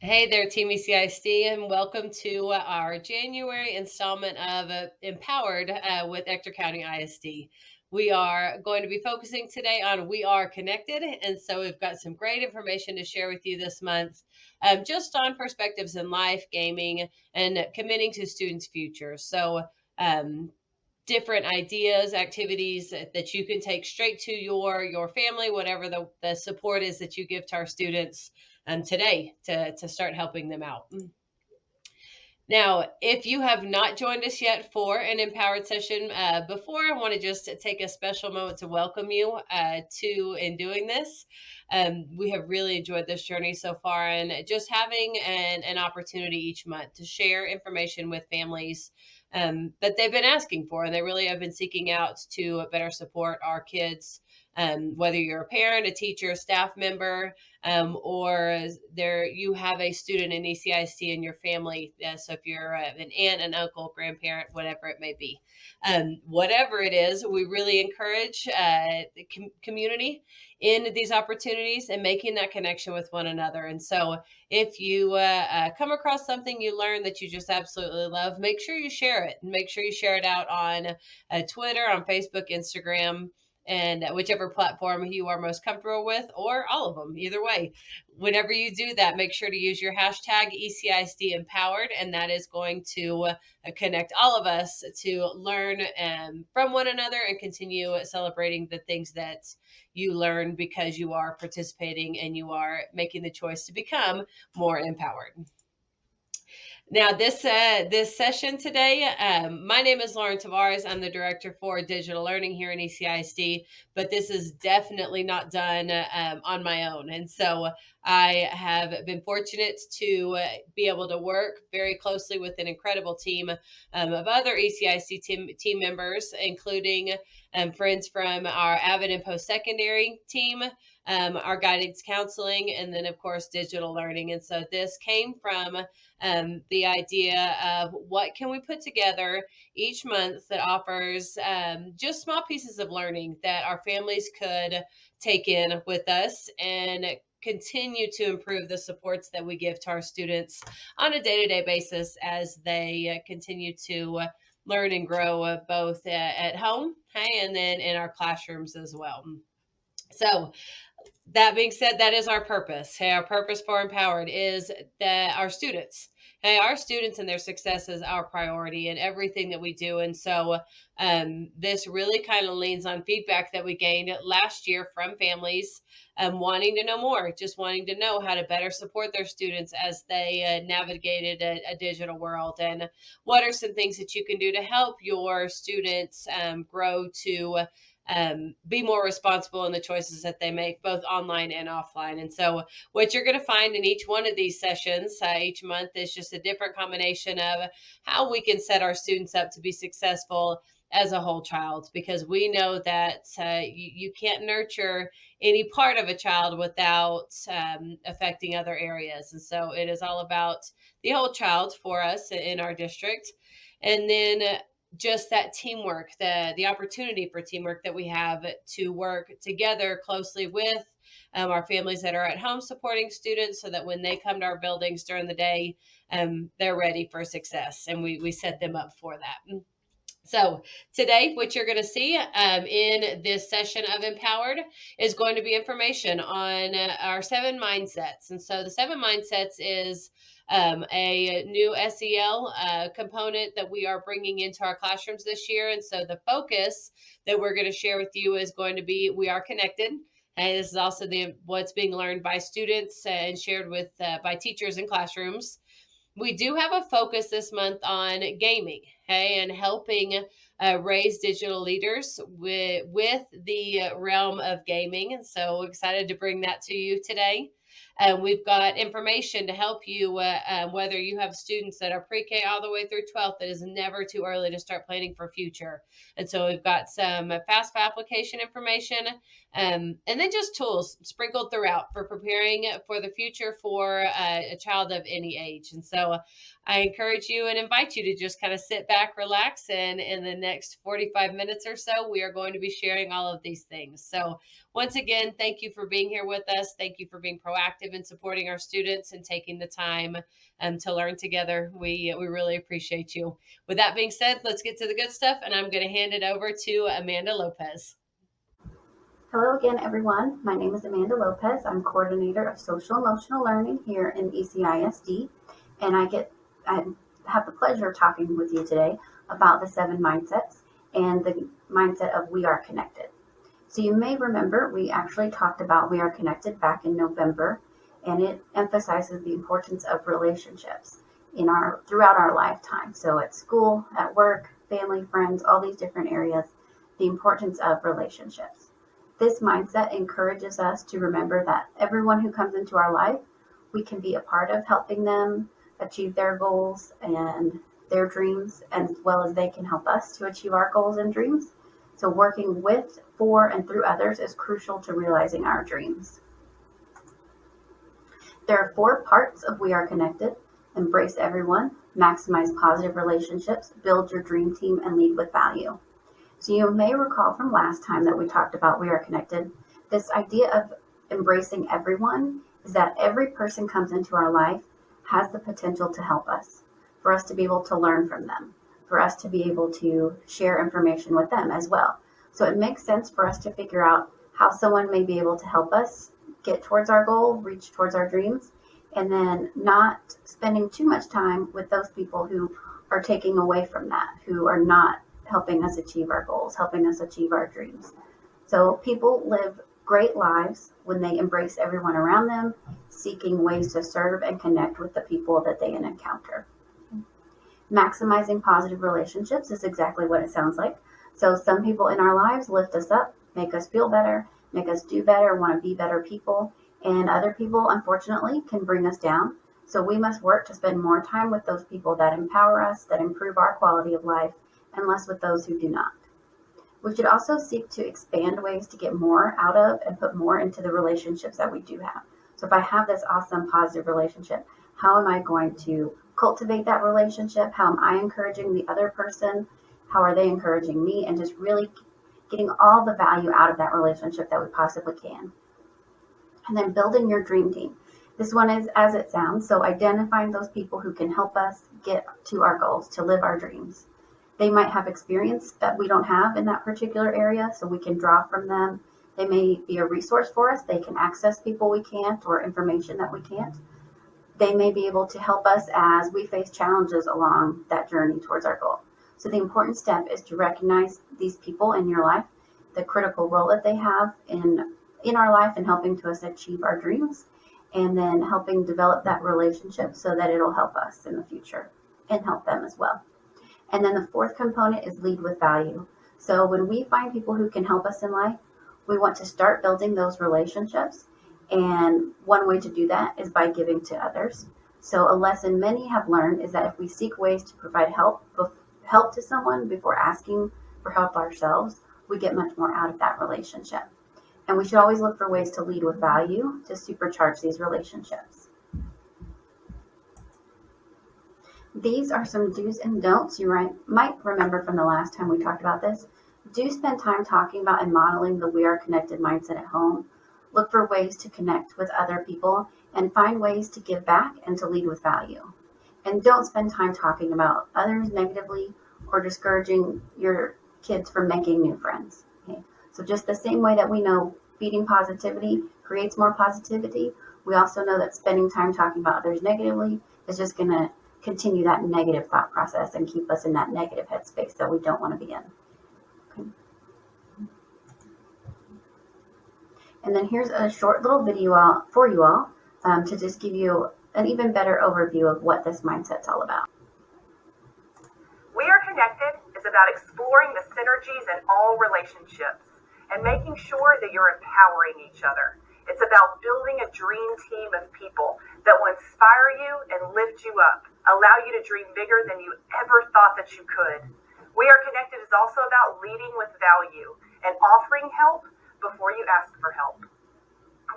Hey there, Team ECISD, and welcome to our January installment of emPOWERed with Ector County ISD. We are going to be focusing today on We Are Connected, and so we've got some great information to share with you this month, just on perspectives in life, gaming, and committing to students' futures. So, different ideas, activities that you can take straight to your family, whatever the support is that you give to our students today to start helping them out. Now, if you have not joined us yet for an emPOWERed session before, I want to just take a special moment to welcome you in doing this. We have really enjoyed this journey so far, and just having an opportunity each month to share information with families that they've been asking for, and they really have been seeking out to better support our kids. Whether you're a parent, a teacher, a staff member, or you have a student in ECISD in your family. So if you're an aunt, an uncle, grandparent, whatever it may be, whatever it is, we really encourage the community in these opportunities and making that connection with one another. And so if you come across something you learn that you just absolutely love, make sure you share it, and make sure you share it out on Twitter, on Facebook, Instagram, and whichever platform you are most comfortable with, or all of them, either way. Whenever you do that, make sure to use your hashtag ECISD emPOWERed, and that is going to connect all of us to learn from one another and continue celebrating the things that you learn because you are participating and you are making the choice to become more emPOWERed. Now, this session today, my name is Lauren Tavares. I'm the director for digital learning here in ECISD, but this is definitely not done on my own. And so I have been fortunate to be able to work very closely with an incredible team of other ECISD team members, including friends from our Avid and post-secondary team, our guidance counseling, and then, of course, digital learning. And so this came from the idea of what can we put together each month that offers just small pieces of learning that our families could take in with us and continue to improve the supports that we give to our students on a day-to-day basis as they continue to learn and grow both at home, and then in our classrooms as well. So that being said, that is our purpose. Our purpose for emPOWERed is that our students and their success is our priority in everything that we do. And so this really kind of leans on feedback that we gained last year from families wanting to know more, just wanting to know how to better support their students as they navigated a digital world, and what are some things that you can do to help your students grow to be more responsible in the choices that they make, both online and offline. And so what you're going to find in each one of these sessions each month is just a different combination of how we can set our students up to be successful as a whole child, because we know that you can't nurture any part of a child without affecting other areas. And so it is all about the whole child for us in our district. And then just that teamwork, the opportunity for teamwork that we have to work together closely with our families that are at home supporting students, so that when they come to our buildings during the day, they're ready for success, and we set them up for that. So today, what you're going to see in this session of emPOWERed is going to be information on our 7 mindsets. And so the 7 mindsets is a new SEL component that we are bringing into our classrooms this year. And so the focus that we're going to share with you is going to be We Are Connected. And this is also what's being learned by students and shared with by teachers in classrooms. We do have a focus this month on gaming, and helping raise digital leaders with the realm of gaming. And so excited to bring that to you today. We've got information to help you, whether you have students that are pre-K all the way through 12th. It is never too early to start planning for future. And so we've got some FAFSA application information, and then just tools sprinkled throughout for preparing for the future for a child of any age. And so I encourage you and invite you to just kind of sit back, relax, and in the next 45 minutes or so, we are going to be sharing all of these things. So Once again, thank you for being here with us. Thank you for being proactive in supporting our students and taking the time to learn together. We really appreciate you. With that being said, let's get to the good stuff, and I'm going to hand it over to Amanda Lopez. Hello again, everyone. My name is Amanda Lopez. I'm coordinator of social emotional learning here in ECISD, and I have the pleasure of talking with you today about the 7 mindsets and the mindset of we are connected. So you may remember we actually talked about we are connected back in November, and it emphasizes the importance of relationships throughout our lifetime. So at school, at work, family, friends, all these different areas, the importance of relationships. This mindset encourages us to remember that everyone who comes into our life, we can be a part of helping them achieve their goals and their dreams, as well as they can help us to achieve our goals and dreams. So working with, for, and through others is crucial to realizing our dreams. There are 4 parts of We Are Connected: embrace everyone, maximize positive relationships, build your dream team, and lead with value. So you may recall from last time that we talked about We Are Connected, this idea of embracing everyone is that every person comes into our life has the potential to help us, for us to be able to learn from them, for us to be able to share information with them as well. So it makes sense for us to figure out how someone may be able to help us get towards our goal, reach towards our dreams, and then not spending too much time with those people who are taking away from that, who are not helping us achieve our goals, helping us achieve our dreams. So people live great lives when they embrace everyone around them, seeking ways to serve and connect with the people that they encounter. Maximizing positive relationships is exactly what it sounds like. So some people in our lives lift us up, make us feel better, make us do better, want to be better people. And other people, unfortunately, can bring us down. So we must work to spend more time with those people that empower us, that improve our quality of life, and less with those who do not. We should also seek to expand ways to get more out of and put more into the relationships that we do have. So if I have this awesome positive relationship, how am I going to cultivate that relationship? How am I encouraging the other person? How are they encouraging me? And just really getting all the value out of that relationship that we possibly can. And then building your dream team. This one is as it sounds. So identifying those people who can help us get to our goals, to live our dreams. They might have experience that we don't have in that particular area, so we can draw from them. They may be a resource for us. They can access people we can't or information that we can't. They may be able to help us as we face challenges along that journey towards our goal. So the important step is to recognize these people in your life, the critical role that they have in our life and helping to us achieve our dreams, and then helping develop that relationship so that it'll help us in the future and help them as well. And then the 4th component is lead with value. So when we find people who can help us in life, we want to start building those relationships. And one way to do that is by giving to others. So a lesson many have learned is that if we seek ways to provide help to someone before asking for help ourselves, we get much more out of that relationship. And we should always look for ways to lead with value to supercharge these relationships. These are some do's and don'ts you might remember from the last time we talked about this. Do spend time talking about and modeling the We Are Connected mindset at home. Look for ways to connect with other people and find ways to give back and to lead with value. And don't spend time talking about others negatively or discouraging your kids from making new friends. Okay? So just the same way that we know feeding positivity creates more positivity, we also know that spending time talking about others negatively is just going to continue that negative thought process and keep us in that negative headspace that we don't want to be in. Okay. And then here's a short little video for you all to just give you an even better overview of what this mindset's all about. We Are Connected is about exploring the synergies in all relationships and making sure that you're empowering each other. It's about building a dream team of people that will inspire you and lift you up, allow you to dream bigger than you ever thought that you could. We Are Connected is also about leading with value and offering help before you ask for help.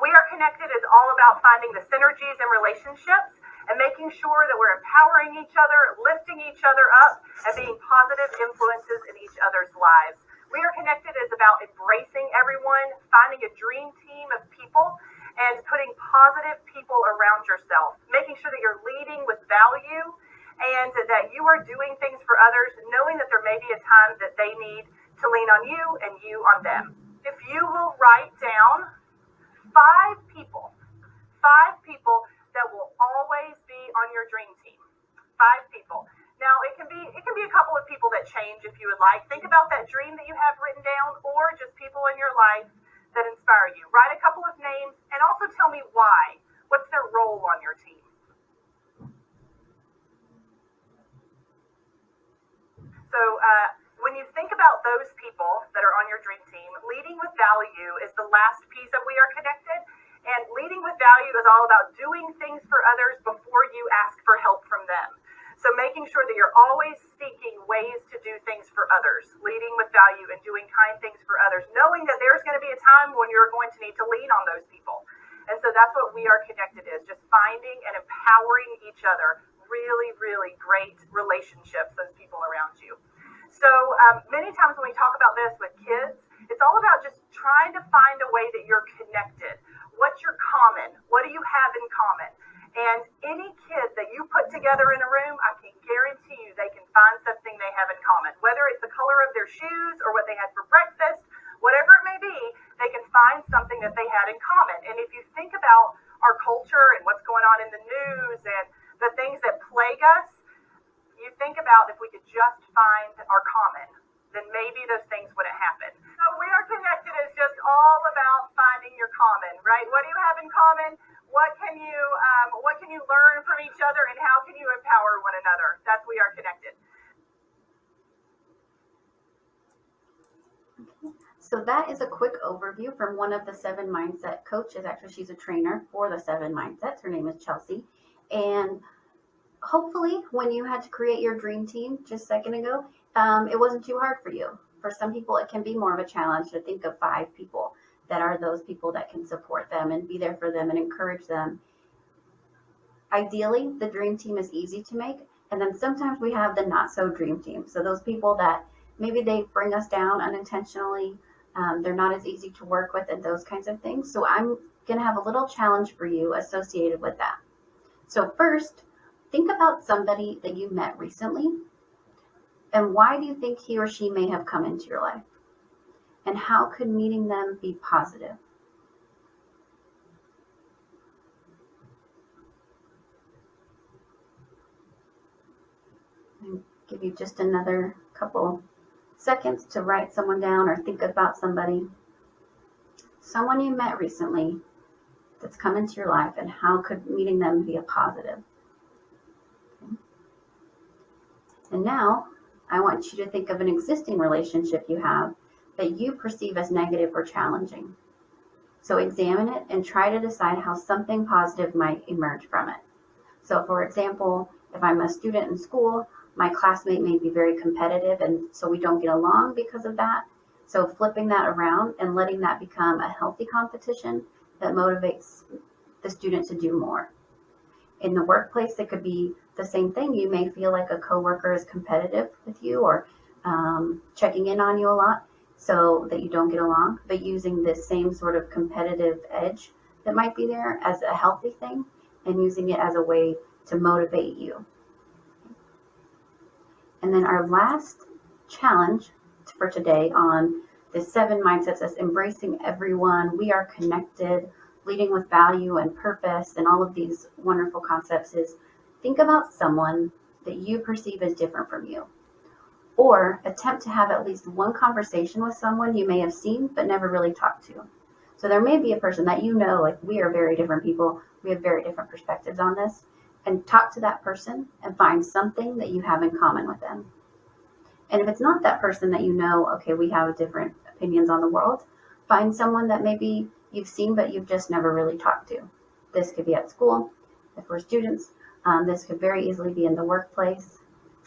We Are Connected is all about finding the synergies in relationships and making sure that we're empowering each other, lifting each other up, and being positive influences in each other's lives. We Are Connected is about embracing everyone, finding a dream team of people, and putting positive people around yourself, making sure that you're leading with value and that you are doing things for others, knowing that there may be a time that they need to lean on you and you on them. If you will write down five people that will always be on your dream team. 5 people. Now it can be a couple of people that change if you would like. Think about that dream that you have written down, or just people in your life that inspire you. Write a couple of names and also tell me why. What's their role on your team? So when you think about those people that are on your dream team, leading with value is the last piece of We Are Connected. And leading with value is all about doing things for others before you ask for help from them. So making sure that you're always seeking ways to do things for others, leading with value and doing kind things for others, knowing that there's going to be a time when you're going to need to lean on those people. And so that's what We Are Connected is, just finding and empowering each other. Really, really great relationships, those people around you. So many times when we talk about this with kids, it's all about just trying to find a way that you're connected. What's your common? What do you have in common? And any kid that you put together in a room, I can guarantee you they can find something they have in common. Whether it's the color of their shoes or what they had for breakfast, whatever it may be, they can find something that they had in common. And if you think about our culture and what's going on in the news and the things that plague us, you think about if we could just find our common, then maybe those things wouldn't happen. So We Are Connected is just all about finding your common, right? What do you have in common? What can you learn from each other, and how can you empower one another? That's We Are Connected. So that is a quick overview from one of the 7 mindset coaches. Actually, she's a trainer for the 7 mindsets. Her name is Chelsea. And hopefully when you had to create your dream team just a second ago, it wasn't too hard for you. For some people, it can be more of a challenge to think of 5 people that are those people that can support them and be there for them and encourage them. Ideally, the dream team is easy to make. And then sometimes we have the not so dream team. So those people that maybe they bring us down unintentionally, they're not as easy to work with and those kinds of things. So I'm going to have a little challenge for you associated with that. So first, think about somebody that you met recently, and why do you think he or she may have come into your life? And how could meeting them be positive? I'll give you just another couple seconds to write someone down or think about somebody. Someone you met recently that's come into your life, and how could meeting them be a positive? Okay. And now I want you to think of an existing relationship you have that you perceive as negative or challenging. So examine it and try to decide how something positive might emerge from it. So for example, if I'm a student in school, my classmate may be very competitive, and so we don't get along because of that. So flipping that around and letting that become a healthy competition that motivates the student to do more. In the workplace, it could be the same thing. You may feel like a coworker is competitive with you or checking in on you a lot so that you don't get along, but using this same sort of competitive edge that might be there as a healthy thing and using it as a way to motivate you. And then our last challenge for today on the 7 mindsets is embracing everyone. We are connected, leading with value and purpose, and all of these wonderful concepts is think about someone that you perceive as different from you, or attempt to have at least one conversation with someone you may have seen but never really talked to. So there may be a person that you know, like we are very different people, we have very different perspectives on this, and talk to that person and find something that you have in common with them. And if it's not that person that you know, okay, we have different opinions on the world, find someone that maybe you've seen but you've just never really talked to. This could be at school, if we're students. This could very easily be in the workplace.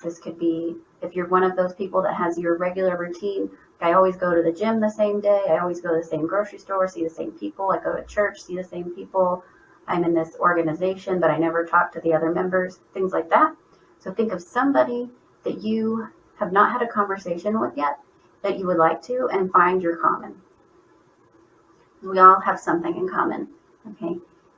This could be if you're one of those people that has your regular routine. I always go to the gym the same day. I always go to the same grocery store, see the same people. I go to church, see the same people. I'm in this organization, but I never talk to the other members, things like that. So think of somebody that you have not had a conversation with yet that you would like to and find your common. We all have something in common, okay?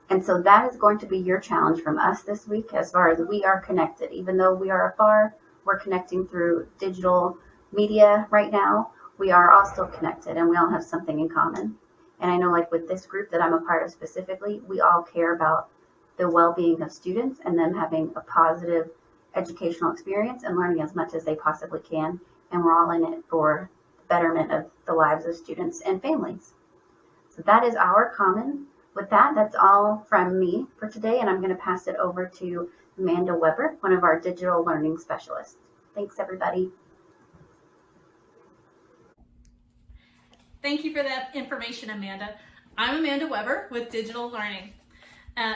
And so that is going to be your challenge from us this week as far as we are connected. Even though we are afar, we're connecting through digital media right now. We are all still connected and we all have something in common. And I know like with this group that I'm a part of specifically, we all care about the well-being of students and them having a positive educational experience and learning as much as they possibly can. And we're all in it for the betterment of the lives of students and families. So that is our common. With that, that's all from me for today. And I'm going to pass it over to Amanda Weber, one of our digital learning specialists. Thanks, everybody. Thank you for that information, Amanda. I'm Amanda Weber with Digital Learning.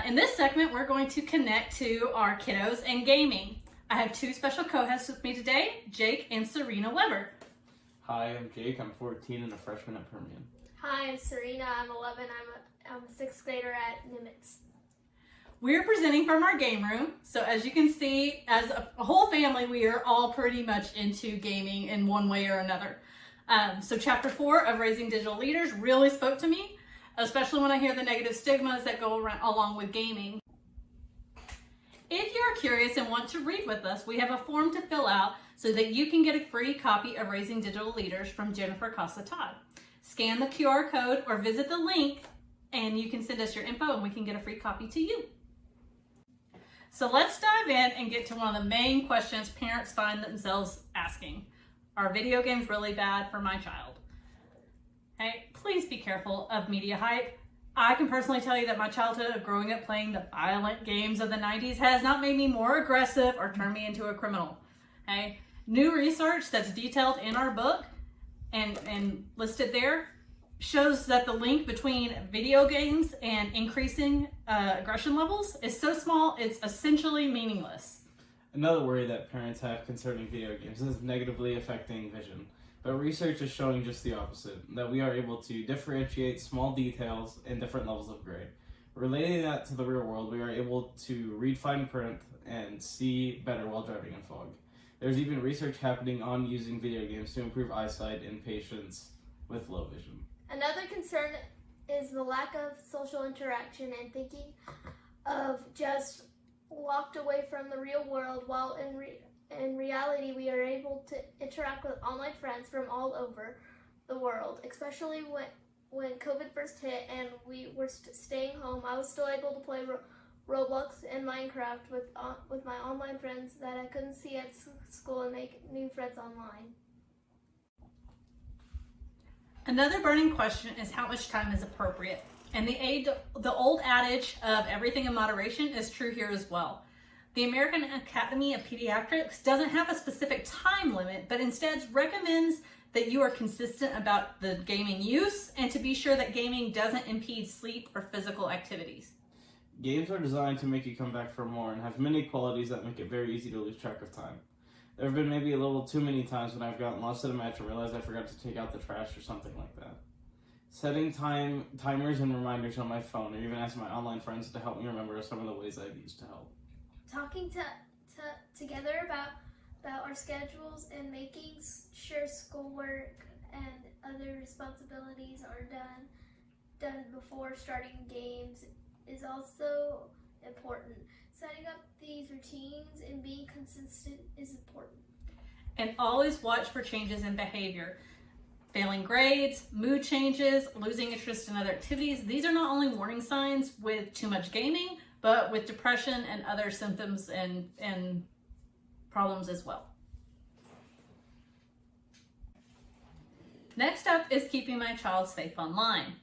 In this segment, we're going to connect to our kiddos and gaming. I have two special co-hosts with me today, Jake and Serena Weber. Hi, I'm Jake. I'm 14 and a freshman at Permian. Hi, I'm Serena. I'm 11. I'm a sixth grader at Nimitz. We're presenting from our game room. So as you can see, as a whole family, we are all pretty much into gaming in one way or another. So chapter 4 of Raising Digital Leaders really spoke to me, especially when I hear the negative stigmas that go around, along with gaming. If you're curious and want to read with us, we have a form to fill out so that you can get a free copy of Raising Digital Leaders from Jennifer Casa-Todd. Scan the QR code or visit the link and you can send us your info and we can get a free copy to you. So let's dive in and get to one of the main questions parents find themselves asking. Are video games really bad for my child? Hey, please be careful of media hype. I can personally tell you that my childhood of growing up playing the violent games of the 90s has not made me more aggressive or turned me into a criminal. Okay? New research that's detailed in our book and listed there shows that the link between video games and increasing aggression levels is so small it's essentially meaningless. Another worry that parents have concerning video games is negatively affecting vision. But research is showing just the opposite, that we are able to differentiate small details in different levels of gray. Relating that to the real world, we are able to read fine print and see better while driving in fog. There's even research happening on using video games to improve eyesight in patients with low vision. Another concern is the lack of social interaction and thinking of just locked away from the real world, while in reality we are able to interact with online friends from all over the world, especially when COVID first hit and we were staying home. I was still able to play Roblox and Minecraft with my online friends that I couldn't see at school and make new friends online. Another burning question is how much time is appropriate. And the old adage of everything in moderation is true here as well. The American Academy of Pediatrics doesn't have a specific time limit, but instead recommends that you are consistent about the gaming use and to be sure that gaming doesn't impede sleep or physical activities. Games are designed to make you come back for more and have many qualities that make it very easy to lose track of time. There have been maybe a little too many times when I've gotten lost at a match and realized I forgot to take out the trash or something like that. Setting timers and reminders on my phone, or even asking my online friends to help me remember, are some of the ways I've used to help. Talking together about our schedules and making sure schoolwork and other responsibilities are done before starting games is also important. Setting up these routines and being consistent is important. And always watch for changes in behavior. Failing grades, mood changes, losing interest in other activities. These are not only warning signs with too much gaming, but with depression and other symptoms and problems as well. Next up is keeping my child safe online.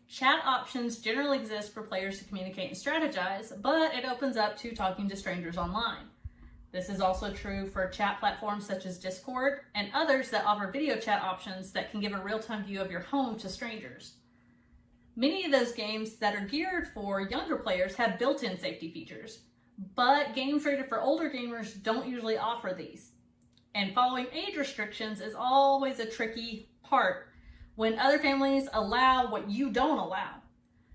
Chat options generally exist for players to communicate and strategize, but it opens up to talking to strangers online. This is also true for chat platforms such as Discord and others that offer video chat options that can give a real-time view of your home to strangers. Many of those games that are geared for younger players have built-in safety features, but games rated for older gamers don't usually offer these. And following age restrictions is always a tricky part when other families allow what you don't allow.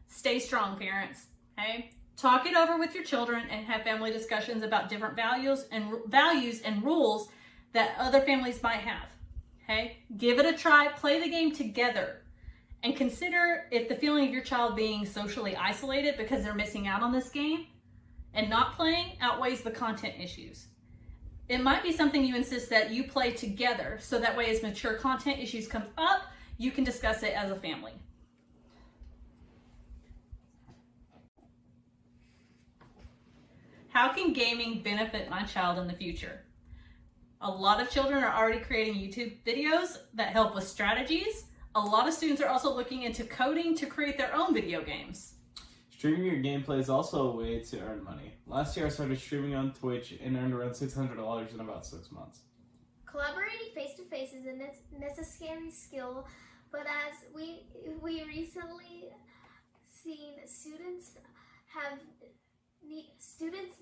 Stay strong, parents, okay? Talk it over with your children and have family discussions about different values and rules that other families might have. Okay, give it a try, play the game together, and consider if the feeling of your child being socially isolated because they're missing out on this game and not playing outweighs the content issues. It might be something you insist that you play together, so that way as mature content issues come up, you can discuss it as a family. How can gaming benefit my child in the future? A lot of children are already creating YouTube videos that help with strategies. A lot of students are also looking into coding to create their own video games. Streaming your gameplay is also a way to earn money. Last year I started streaming on Twitch and earned around $600 in about 6 months. Collaborating face-to-face is a necessary skill, but as we recently seen, students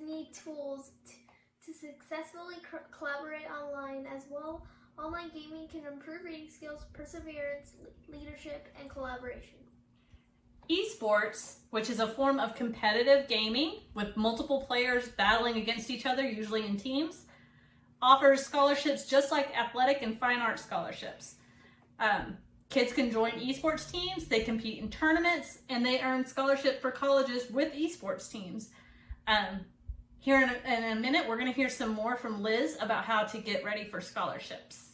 need tools to successfully collaborate online as well. Online gaming can improve reading skills, perseverance, leadership, and collaboration. Esports, which is a form of competitive gaming with multiple players battling against each other, usually in teams, offers scholarships just like athletic and fine arts scholarships. Kids can join esports teams, they compete in tournaments, and they earn scholarship for colleges with esports teams. Here in a minute, we're going to hear some more from Liz about how to get ready for scholarships.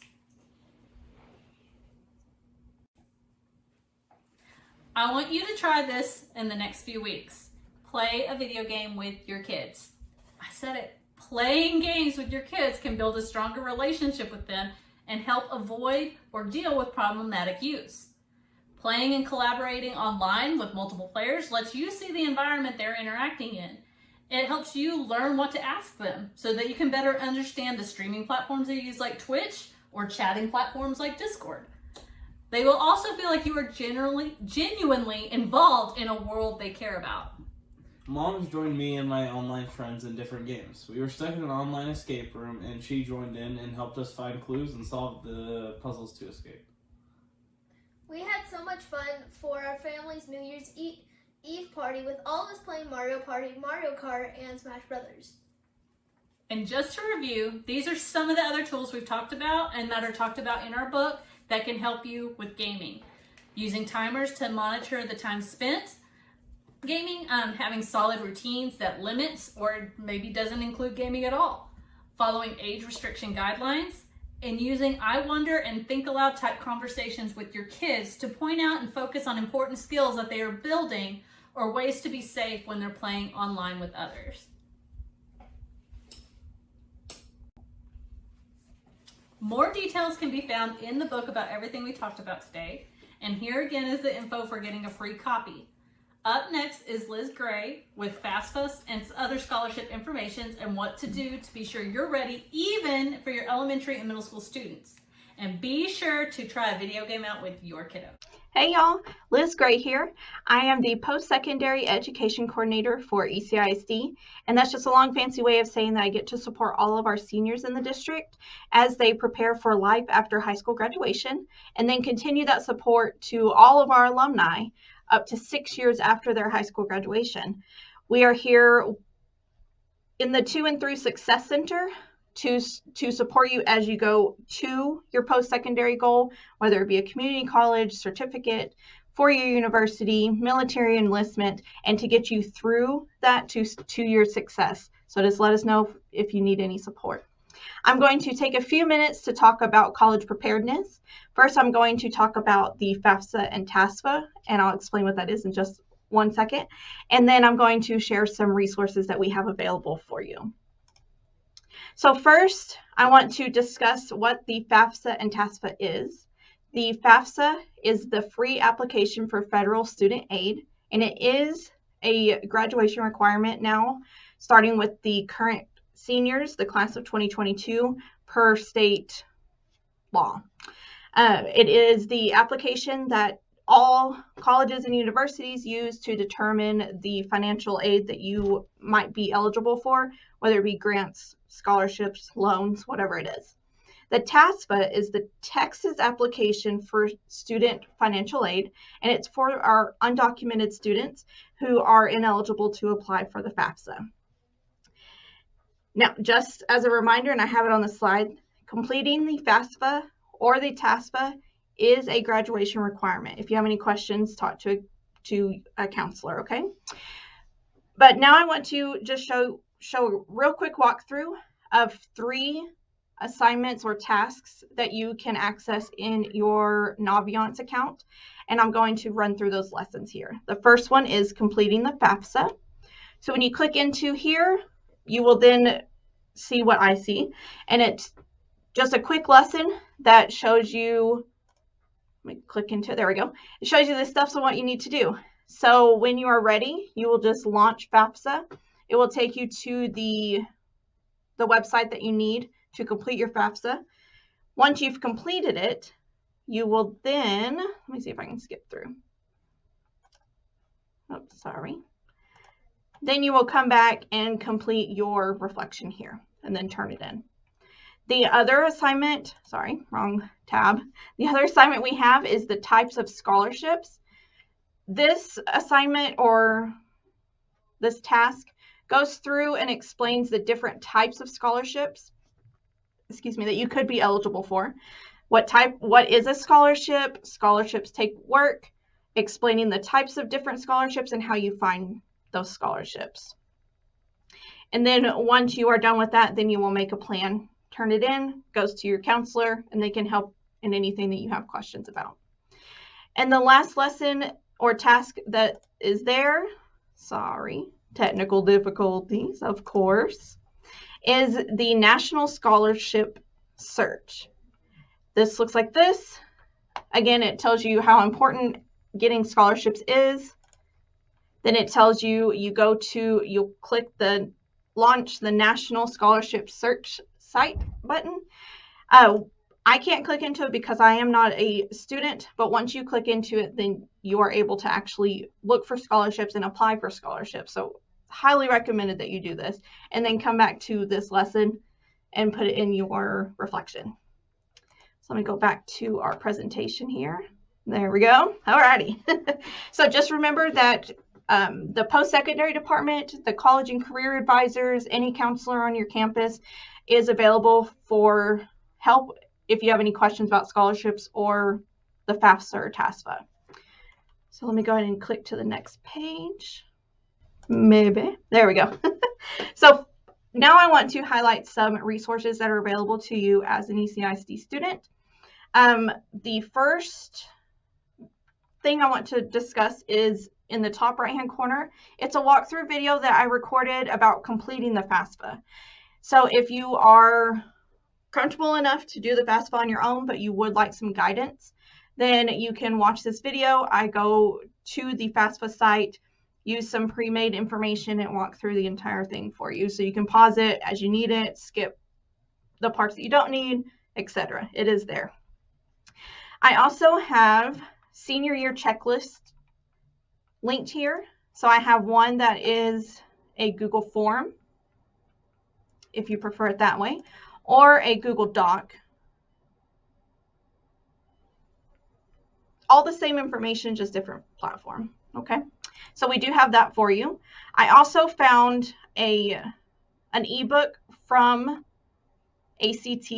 I want you to try this in the next few weeks. Play a video game with your kids. I said it. Playing games with your kids can build a stronger relationship with them and help avoid or deal with problematic use. Playing and collaborating online with multiple players lets you see the environment they're interacting in. It helps you learn what to ask them so that you can better understand the streaming platforms they use like Twitch or chatting platforms like Discord. They will also feel like you are genuinely involved in a world they care about. Mom's joined me and my online friends in different games. We were stuck in an online escape room and she joined in and helped us find clues and solve the puzzles to escape. We had so much fun for our family's New Year's Eve party with all of us playing Mario Party, Mario Kart, and Smash Brothers. And just to review, these are some of the other tools we've talked about and that are talked about in our book that can help you with gaming. Using timers to monitor the time spent gaming, having solid routines that limits or maybe doesn't include gaming at all, following age restriction guidelines, and using I wonder and think aloud type conversations with your kids to point out and focus on important skills that they are building or ways to be safe when they're playing online with others. More details can be found in the book about everything we talked about today. And here again is the info for getting a free copy. Up next is Liz Gray with FAFSA and other scholarship information and what to do to be sure you're ready even for your elementary and middle school students. And be sure to try a video game out with your kiddo. Hey y'all, Liz Gray here. I am the Post-Secondary Education Coordinator for ECISD, and that's just a long fancy way of saying that I get to support all of our seniors in the district as they prepare for life after high school graduation, and then continue that support to all of our alumni up to 6 years after their high school graduation. We are here in the 2 and 3 Success Center to support you as you go to your post-secondary goal, whether it be a community college, certificate, four-year university, military enlistment, and to get you through that to your success. So just let us know if you need any support. I'm going to take a few minutes to talk about college preparedness. First, I'm going to talk about the FAFSA and TASFA, and I'll explain what that is in just 1 second. And then I'm going to share some resources that we have available for you. So first, I want to discuss what the FAFSA and TASFA is. The FAFSA is the free application for federal student aid, and it is a graduation requirement now, starting with the current seniors, the class of 2022, per state law. It is the application that all colleges and universities use to determine the financial aid that you might be eligible for, whether it be grants, scholarships, loans, whatever it is. The TASFA is the Texas application for student financial aid, and it's for our undocumented students who are ineligible to apply for the FAFSA. Now, just as a reminder, and I have it on the slide, completing the FAFSA or the TASFA is a graduation requirement. If you have any questions, talk to a counselor, okay? But now I want to just show a real quick walkthrough of 3 assignments or tasks that you can access in your Naviance account. And I'm going to run through those lessons here. The first one is completing the FAFSA. So when you click into here, you will then see what I see. And it's just a quick lesson that shows you, let me click into it, there we go. It shows you the steps of what you need to do. So when you are ready, you will just launch FAFSA. It will take you to the website that you need to complete your FAFSA. Once you've completed it, you will then, let me see if I can skip through. Oh, sorry. Then you will come back and complete your reflection here and then turn it in. The other assignment, sorry, wrong tab. The other assignment we have is the types of scholarships. This assignment or this task goes through and explains the different types of scholarships, that you could be eligible for. What is a scholarship? Scholarships take work, explaining the types of different scholarships and how you find those scholarships. And then once you are done with that, then you will make a plan, turn it in, goes to your counselor, and they can help in anything that you have questions about. And the last lesson or task that is there, sorry, technical difficulties, of course, is the National Scholarship Search. This looks like this. Again, it tells you how important getting scholarships is. Then it tells you, you'll click the launch the National Scholarship Search site button. I can't click into it because I am not a student, but once you click into it, then you are able to actually look for scholarships and apply for scholarships. So highly recommended that you do this and then come back to this lesson and put it in your reflection. So let me go back to our presentation here. There we go. Alrighty. So just remember that the post-secondary department, the college and career advisors, any counselor on your campus is available for help if you have any questions about scholarships or the FAFSA or TASFA. So let me go ahead and click to the next page. Maybe. There we go. So now I want to highlight some resources that are available to you as an ECISD student. The first thing I want to discuss is in the top right-hand corner. It's a walkthrough video that I recorded about completing the FAFSA. So if you are comfortable enough to do the FAFSA on your own, but you would like some guidance, then you can watch this video. I go to the FAFSA site, use some pre-made information, and walk through the entire thing for you. So you can pause it as you need it, skip the parts that you don't need, etc. It is there. I also have senior year checklist linked here. So I have one that is a Google form, if you prefer it that way, or a Google Doc. All the same information, just different platform. Okay, so we do have that for you. I also found an ebook from ACT,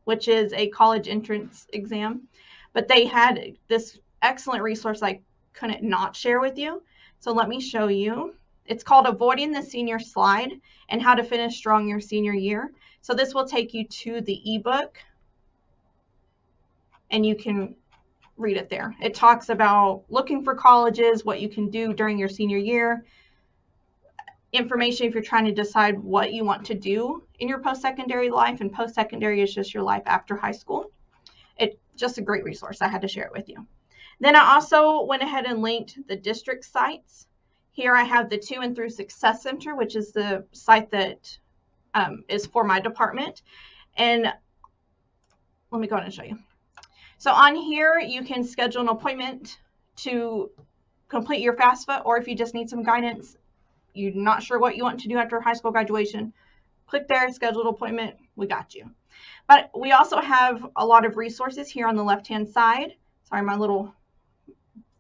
which is a college entrance exam, but they had this excellent resource I couldn't not share with you. So let me show you. It's called Avoiding the Senior Slide and How to Finish Strong Your Senior Year. So this will take you to the ebook and you can read it there. It talks about looking for colleges, what you can do during your senior year, information if you're trying to decide what you want to do in your post-secondary life, and post-secondary is just your life after high school. It's just a great resource. I had to share it with you. Then I also went ahead and linked the district sites. Here I have the To and Through Success Center, which is the site that is for my department. And let me go ahead and show you. So on here, you can schedule an appointment to complete your FAFSA, or if you just need some guidance, you're not sure what you want to do after high school graduation, click there, schedule an appointment, we got you. But we also have a lot of resources here on the left-hand side. Sorry, my little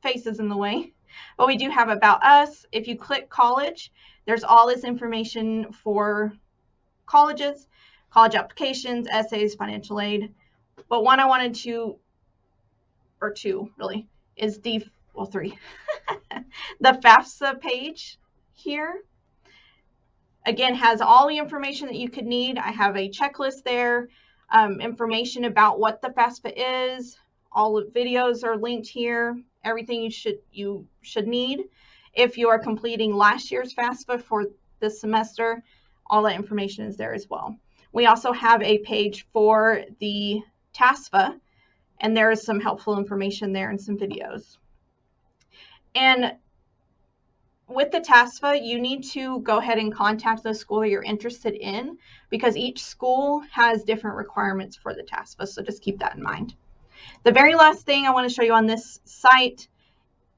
face is in the way. But we do have About Us. If you click college, there's all this information for colleges, college applications, essays, financial aid. but one I wanted to, or two really, is three. The Fafsa page here, again, has all the information that you could need. I have a checklist there, information about what the FAFSA is. All the videos are linked here. Everything you should need. If you are completing last year's FAFSA for this semester, all that information is there as well. We also have a page for the TASFA, and there is some helpful information there and some videos. And with the TASFA, you need to go ahead and contact the school that you're interested in, because each school has different requirements for the TASFA, so just keep that in mind. The very last thing I want to show you on this site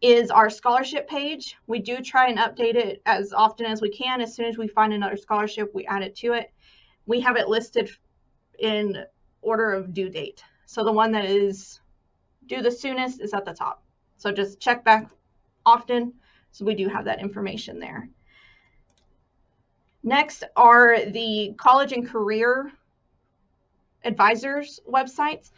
is our scholarship page. We do try and update it as often as we can. As soon as we find another scholarship, we add it to it. We have it listed in order of due date. So the one that is due the soonest is at the top. So just check back often. So we do have that information there. Next are the college and career advisors websites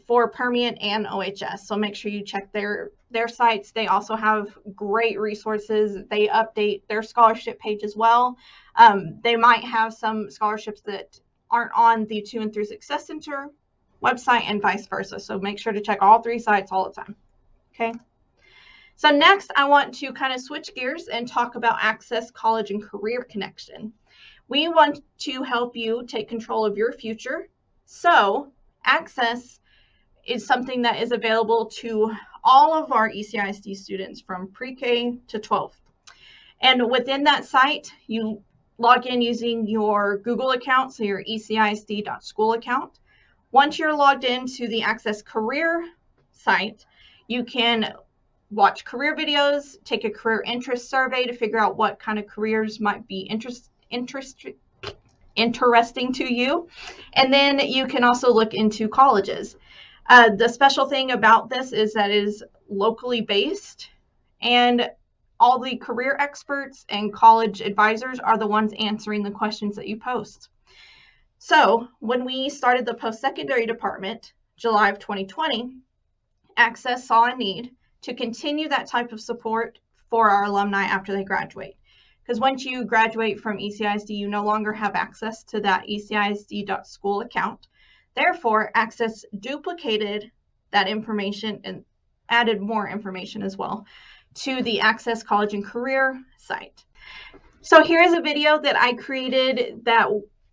for Permian and OHS. So make sure you check their sites. They also have great resources. They update their scholarship page as well. They might have some scholarships that aren't on the 2 and 3 Success Center website and vice versa. So make sure to check all 3 sites all the time. Okay. So next, I want to kind of switch gears and talk about Access College and Career Connection. We want to help you take control of your future. So Access is something that is available to all of our ECISD students from pre-K to 12th. And within that site, you log in using your Google account, so your ECISD.school account. Once you're logged into the Access Career site, you can watch career videos, take a career interest survey to figure out what kind of careers might be interesting to you. And then you can also look into colleges. The special thing about this is that it is locally based, and all the career experts and college advisors are the ones answering the questions that you post. So when we started the post-secondary department, July of 2020, Access saw a need to continue that type of support for our alumni after they graduate. Because once you graduate from ECISD, you no longer have access to that ECISD.school account. Therefore, Access duplicated that information and added more information as well to the Access College and Career site. So here's a video that I created that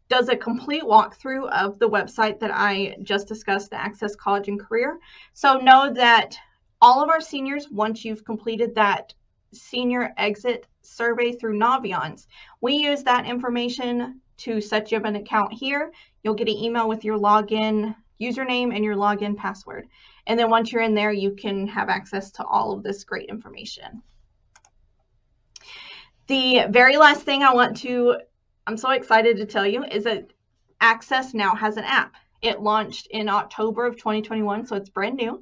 does a complete walkthrough of the website that I just discussed, the Access College and Career. So know that all of our seniors, once you've completed that senior exit survey through Naviance, we use that information to set you up an account here. You'll get an email with your login username and your login password. And then once you're in there, you can have access to all of this great information. The very last thing I'm so excited to tell you is that Access now has an app. It launched in October of 2021, so it's brand new.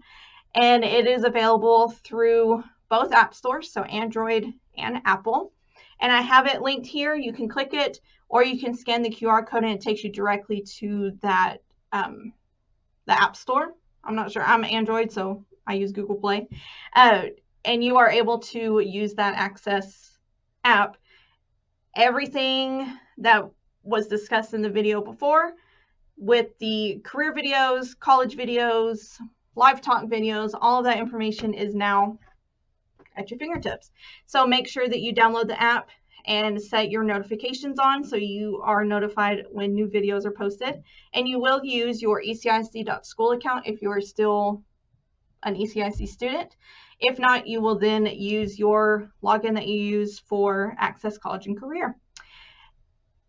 And it is available through both app stores, so Android and Apple. And I have it linked here. You can click it, or you can scan the QR code and it takes you directly to that the app store. I'm not sure. I'm Android, so I use Google Play. And you are able to use that Access app. Everything that was discussed in the video before with the career videos, college videos, live talk videos, all of that information is now at your fingertips. So make sure that you download the app and set your notifications on so you are notified when new videos are posted. And you will use your ECISD.school account if you are still an ECISD student. If not, you will then use your login that you use for Access College and Career.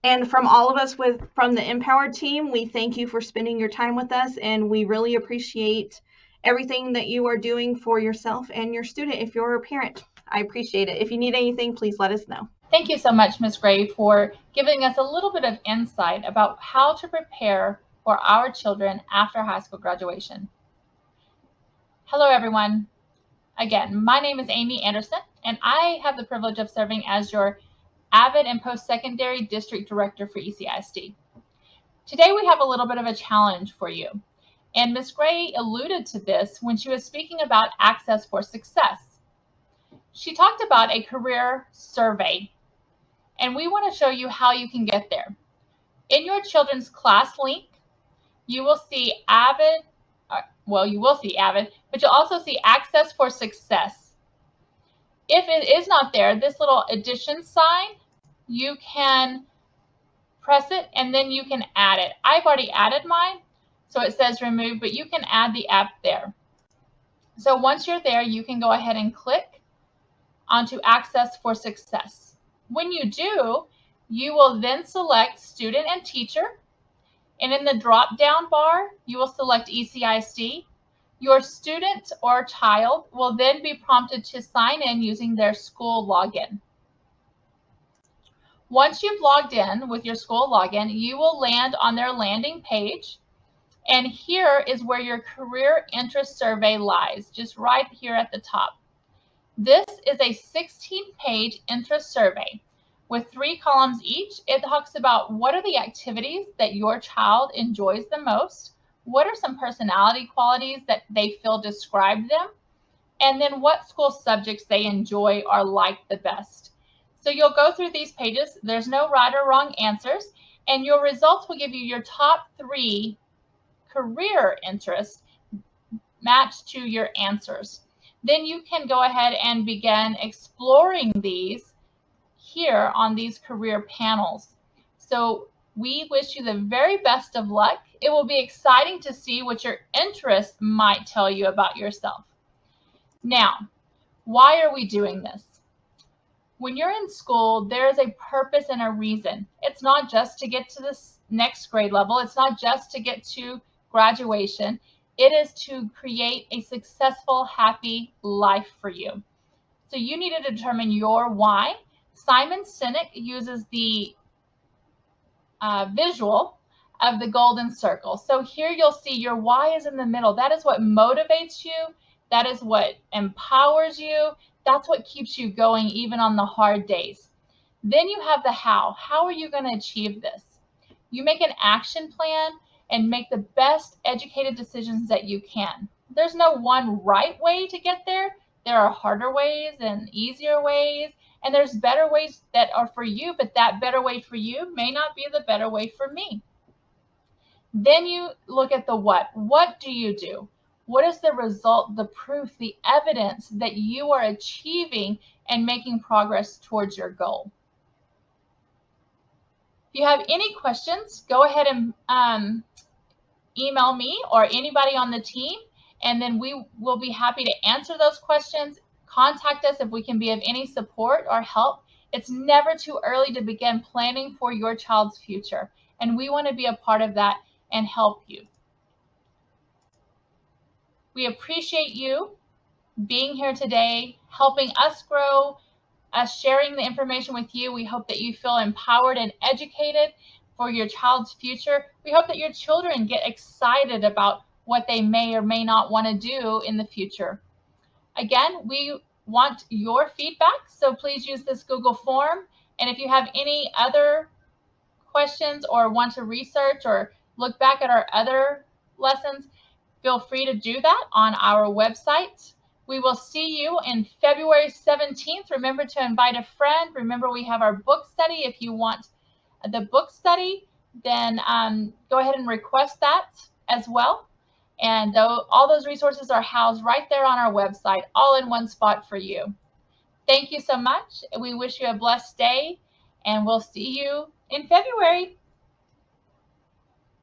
And from all of us from the emPOWERed team, we thank you for spending your time with us, and we really appreciate everything that you are doing for yourself and your student. If you're a parent, I appreciate it. If you need anything, please let us know. Thank you so much, Ms. Gray, for giving us a little bit of insight about how to prepare for our children after high school graduation. Hello, everyone. Again, my name is Amy Anderson, and I have the privilege of serving as your Avid and Post-Secondary District Director for ECISD. Today, we have a little bit of a challenge for you. And Ms. Gray alluded to this when she was speaking about access for success. She talked about a career survey, and we want to show you how you can get there. In your children's class link, you will see AVID, you will see AVID, but you'll also see Access for Success. If it is not there, this little addition sign, you can press it and then you can add it. I've already added mine, so it says remove, but you can add the app there. So once you're there, you can go ahead and click onto Access for Success. When you do, you will then select Student and Teacher, and in the drop-down bar, you will select ECISD. Your student or child will then be prompted to sign in using their school login. Once you've logged in with your school login, you will land on their landing page, and here is where your career interest survey lies, just right here at the top. This is a 16-page interest survey with 3 columns each. It talks about what are the activities that your child enjoys the most, what are some personality qualities that they feel describe them, and then what school subjects they enjoy or like the best. So you'll go through these pages. There's no right or wrong answers, and your results will give you your top 3 career interests matched to your answers. Then you can go ahead and begin exploring these here on these career panels. So we wish you the very best of luck. It will be exciting to see what your interests might tell you about yourself. Now, why are we doing this? When you're in school, there's a purpose and a reason. It's not just to get to this next grade level. It's not just to get to graduation. It is to create a successful, happy life for you. So you need to determine your why. Simon Sinek uses the visual of the golden circle. So here you'll see your why is in the middle. That is what motivates you. That is what empowers you. That's what keeps you going even on the hard days. Then you have the how. How are you going to achieve this? You make an action plan and make the best educated decisions that you can. There's no one right way to get there. There are harder ways and easier ways, and there's better ways that are for you, but that better way for you may not be the better way for me. Then you look at the what. What do you do? What is the result, the proof, the evidence that you are achieving and making progress towards your goal? If you have any questions, go ahead and email me or anybody on the team, and then we will be happy to answer those questions. Contact us if we can be of any support or help. It's never too early to begin planning for your child's future, and we want to be a part of that and help you. We appreciate you being here today, helping us grow, us sharing the information with you. We hope that you feel empowered and educated for your child's future. We hope that your children get excited about what they may or may not want to do in the future. Again, we want your feedback, so please use this Google form. And if you have any other questions or want to research or look back at our other lessons, feel free to do that on our website. We will see you in February 17th. Remember to invite a friend. Remember, we have our book study. If you want the book study, then go ahead and request that as well. And all those resources are housed right there on our website, all in one spot for you. Thank you so much. We wish you a blessed day, and we'll see you in February.